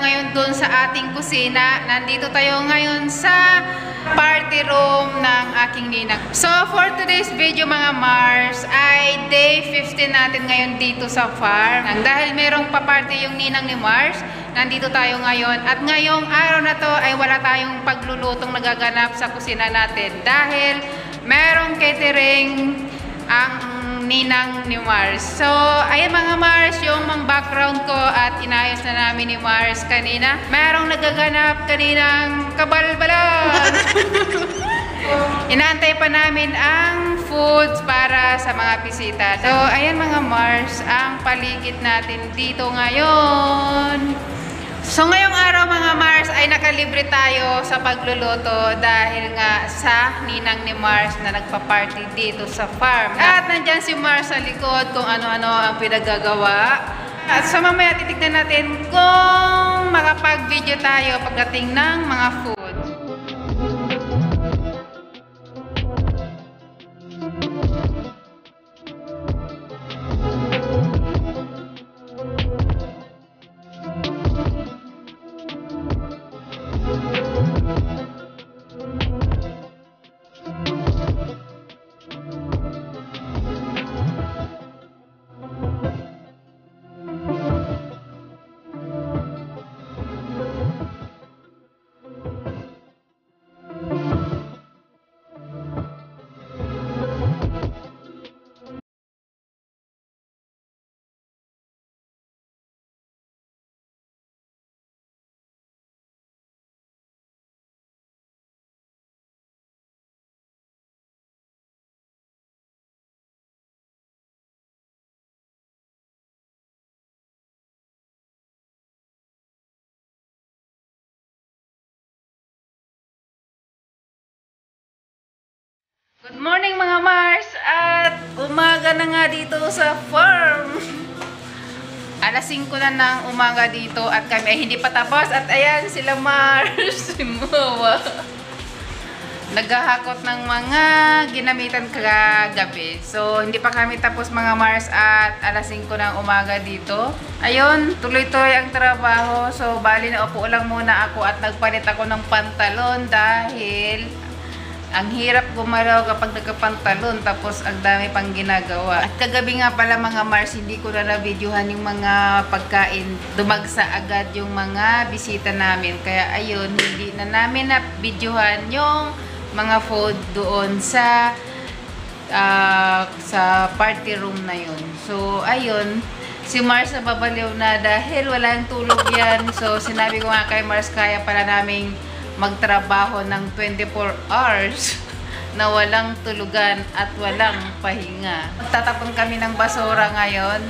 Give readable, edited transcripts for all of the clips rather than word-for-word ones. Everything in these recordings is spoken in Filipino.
ngayon doon sa ating kusina. Nandito tayo ngayon sa party room ng aking ninang. So, for today's video mga Mars, ay day 15 natin ngayon dito sa farm. Dahil merong pa-party yung ninang ni Mars, nandito tayo ngayon. At ngayong araw na to ay wala tayong paglulutong nagaganap sa kusina natin. Dahil merong catering ang ninang ni Mars. So, ayan mga Mars, yung mga background ko at inayos na namin ni Mars kanina. Merong nagaganap kaninang kabalbalan. Inaantay pa namin ang foods para sa mga bisita. So, ayan mga Mars, ang paligid natin dito ngayon. So, ngayong araw mga Mars ay nakalibre tayo sa pagluluto dahil nga sa ninang ni Mars na nagpa-party dito sa farm. At nandyan si Mars sa likod kung ano-ano ang pinagagawa. At so mamaya titignan natin kung makapag-video tayo pagdating ng mga food. Good morning mga Mars! At umaga na nga dito sa farm. Alas 5 na ng umaga dito at kami ay hindi pa tapos. At ayan sila Mars. Si Mawa. Naghahakot ng mga ginamitan kagabi. So hindi pa kami tapos mga Mars at alas 5 ng umaga dito. Ayun, tuloy-tuloy ang trabaho. So bali na upo lang muna ako at nagpalit ako ng pantalon dahil ang hirap gumalaw kapag nagkapantalon tapos ang dami pang ginagawa. At kagabi nga pala mga Mars, hindi ko na na-videohan yung mga pagkain. Dumagsa agad yung mga bisita namin. Kaya ayun, hindi na namin na-videohan yung mga food doon sa party room na yun. So ayun, si Mars nababaliw na dahil walang tulog yan. So sinabi ko nga kay Mars, kaya pala naming magtrabaho ng 24 hours na walang tulugan at walang pahinga. Magtatapon kami ng basura ngayon.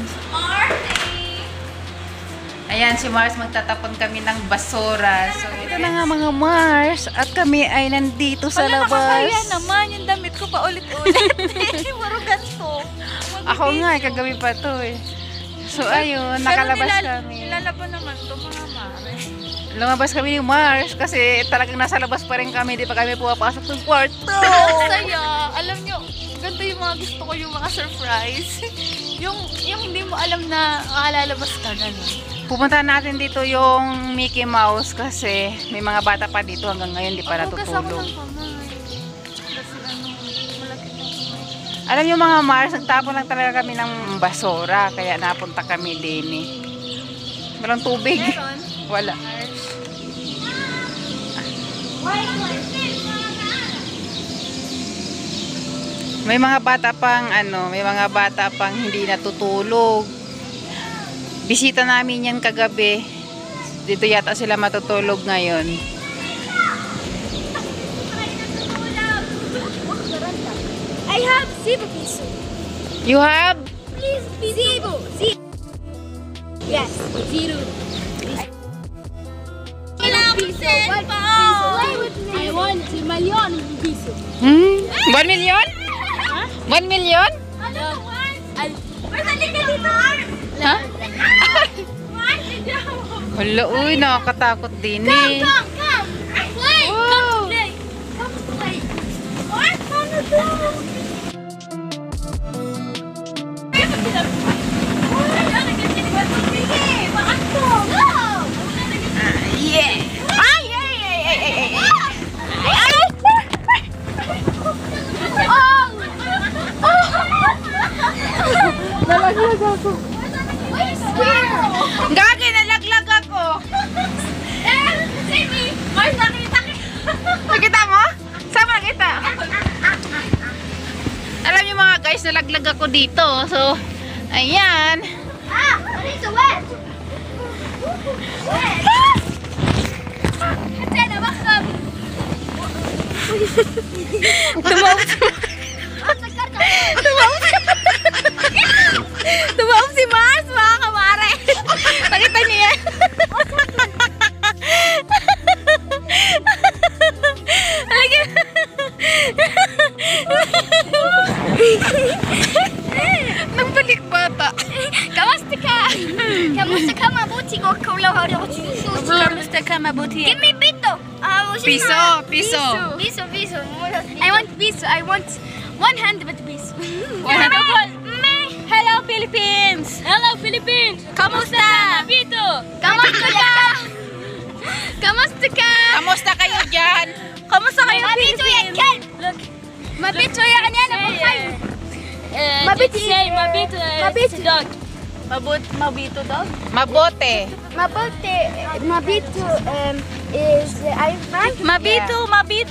Ayan, si Mars, magtatapon kami ng basura. So, ito na nga mga Mars at kami ay nandito sa labas. Nakakaya naman yung damit ko pa ulit-ulit. Puro ganito. Ako nga, kagabi pa to eh. So ayun, nakalabas kami. Nilalaban naman to mga Mare. Lumabas kami ni Mars kasi talagang nasa labas pa rin kami. Di pa kami pumapasok ng kwarto. Ang saya. Alam nyo, ganito yung mga gusto ko, yung mga surprise. yung hindi mo alam na lalabas ka gano'n. Pupunta natin dito yung Mickey Mouse kasi may mga bata pa dito hanggang ngayon di pa natutulog. Alam nyo mga Mars, nagtapon lang talaga kami ng basura kaya napunta kami din eh. Walang tubig. Meron? Wala. May mga bata pang may mga bata pang hindi natutulog. Bisita namin yan kagabi. Dito yata sila matutulog ngayon. I have zero piso. You have? Please, zero. Yes, zero. I want a million piso. 1 million? Huh? 1 million? Ha? Wala, uy, nakakatakot din eh. Come, play. Wow. Come play. What? Nalaglag ako. Gagi, nalaglag ako. Simi! Mars, nakita ka. Nakita mo? Saan mo nakita? Alam niyo mga guys, nalaglag ako dito. So, ayan. It's wet! Wet! Kasi nabakam! Tumawag si Mars, mga kamare. Nakita niyo yan? Nagbalik bata. Kamusta ka? Kamusta ka mabuti ko kulaw ako juice. Kamusta ka mabuti? Give me pito. Piso. Piso. I want piso. I want 100 piso. 100? Hello Philippines. Hello Philippines. Kamusta? Pito. Kamusta ka? Kamusta ka? Kamusta kayo dyan? Kamusta kayo Mabito yan kan. Look. Mabito yan ako kayo. Mabito Mabito dog. Mabito dog? Mabote. Mabito is I'm Frank. Mabito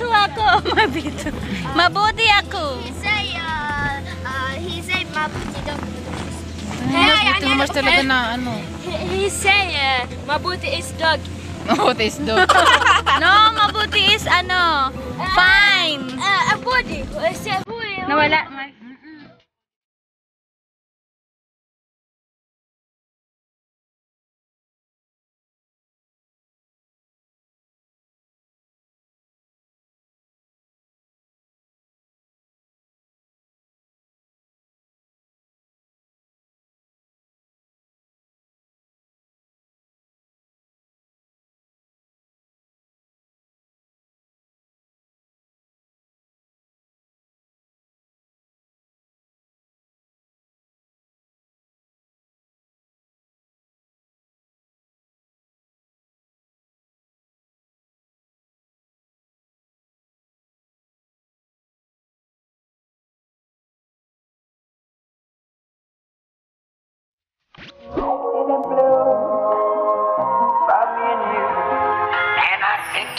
ako. Mabito. Mabuti ako. He say Mabito dog. Ito naman talaga na ano. He say Mabuti is dog. Mabuti is dog. No, mabuti is ano. Fine. Mabuti. Nawala.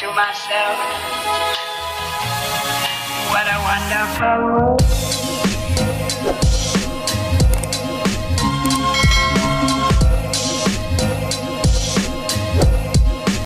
To myself, what a wonderful world.